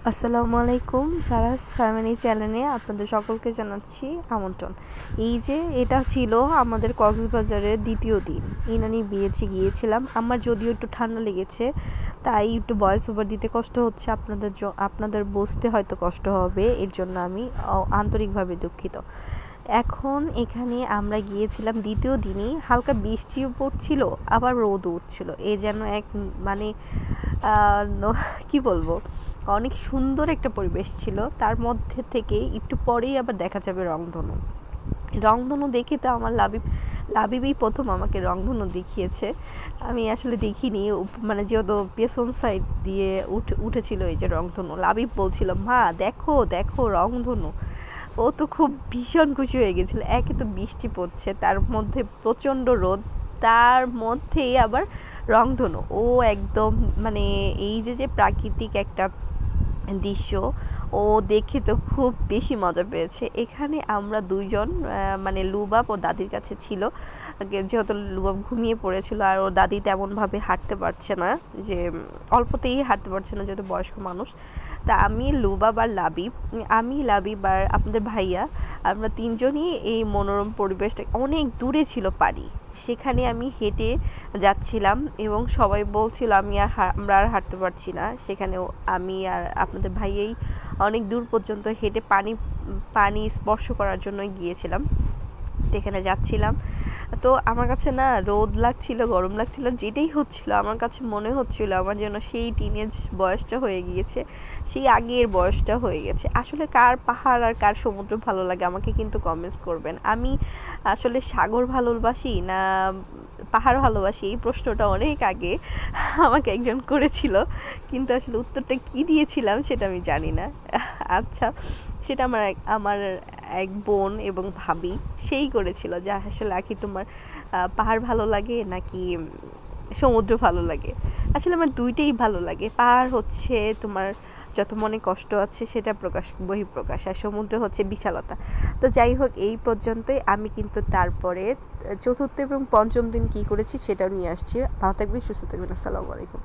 আসসালামু আলাইকুম। সারাস ফ্যামিলি চ্যানেলে আপনাদের সকলকে জানাচ্ছি আমন্ত্রণ। এই যে এটা ছিল আমাদের কক্সবাজারের দ্বিতীয় দিন। ইনানি বিয়েতে গিয়েছিলাম। আমার যদিও একটু ঠান্ডা লেগেছে, তাই একটু ভয়েস ওভার দিতে কষ্ট হচ্ছে, আপনাদের বুঝতে হয়তো কষ্ট হবে, এর জন্য আমি আন্তরিকভাবে দুঃখিত। এখন এখানে আমরা গিয়েছিলাম দ্বিতীয় দিনই, হালকা বৃষ্টিও পড়ছিল, আবার রোদও উঠছিল। এ যেন এক মানে কি বলবো, অনেক সুন্দর একটা পরিবেশ ছিল। তার মধ্যে থেকে একটু পরেই আবার দেখা যাবে রংধনু দেখে তো আমার লাবিবই প্রথম আমাকে রংধনু দেখিয়েছে। আমি আসলে দেখিনি, মানে যেহেতু পেছন সাইড দিয়ে উঠেছিল এই যে রংধনু, লাবিব বলছিল মা দেখো দেখো রংধনু। ও তো খুব ভীষণ খুশি হয়ে গেছিলো। একে তো বৃষ্টি পড়ছে, তার মধ্যে প্রচণ্ড রোদ, তার মধ্যেই আবার রংধনু। ও একদম মানে এই যে প্রাকৃতিক একটা দৃশ্য ও দেখে তো খুব বেশি মজা পেয়েছে। এখানে আমরা দুইজন মানে লুবাব ও দাদির কাছে ছিল, যেহেতু লুবাব ঘুমিয়ে পড়েছিল আর ওর দাদি তেমনভাবে হাঁটতে পারছে না, যে অল্পতেই হাঁটতে পারছে না যেহেতু বয়স্ক মানুষ। তা আমি লুবাব আর লাবিব আর আপনাদের ভাইয়া, আমরা তিনজনই এই মনোরম পরিবেশটা, অনেক দূরে ছিল পাড়ি, সেখানে আমি হেঁটে যাচ্ছিলাম এবং সবাই বলছিল আমরা আর হাঁটতে পারছি না। সেখানেও আমি আর আপনাদের ভাইয়াই অনেক দূর পর্যন্ত হেঁটে পানি স্পর্শ করার জন্য গিয়েছিলাম। সেখানে যাচ্ছিলাম তো আমার কাছে না রোদ লাগছিল, গরম লাগছিল, যেটাই হচ্ছিল আমার কাছে মনে হচ্ছিল আমার যেন সেই টিনেজ বয়সটা হয়ে গিয়েছে, সেই আগের বয়সটা হয়ে গেছে। আসলে কার পাহাড় আর কার সমুদ্র ভালো লাগে আমাকে কিন্তু কমেন্টস করবেন। আমি আসলে সাগর ভালোবাসি না পাহাড় ভালোবাসি, এই প্রশ্নটা অনেক আগে আমাকে একজন করেছিল, কিন্তু আসলে উত্তরটা কি দিয়েছিলাম সেটা আমি জানি না। আচ্ছা, সেটা আমার এক বোন এবং ভাবি সেই করেছিল যে আসলে আখি তোমার পাহাড় ভালো লাগে নাকি সমুদ্র ভালো লাগে। আসলে আমার দুইটাই ভালো লাগে। পাহাড় হচ্ছে তোমার যত মনে কষ্ট আছে সেটা বহিঃপ্রকাশ, আর সমুদ্র হচ্ছে বিশালতা। তো যাই হোক, এই পর্যন্তই। আমি কিন্তু তারপরে চতুর্থ এবং পঞ্চম দিন কী করেছি সেটাও নিয়ে আসছি। ভালো থাকবেন, সুস্থ থাকবেন। আসসালামু আলাইকুম।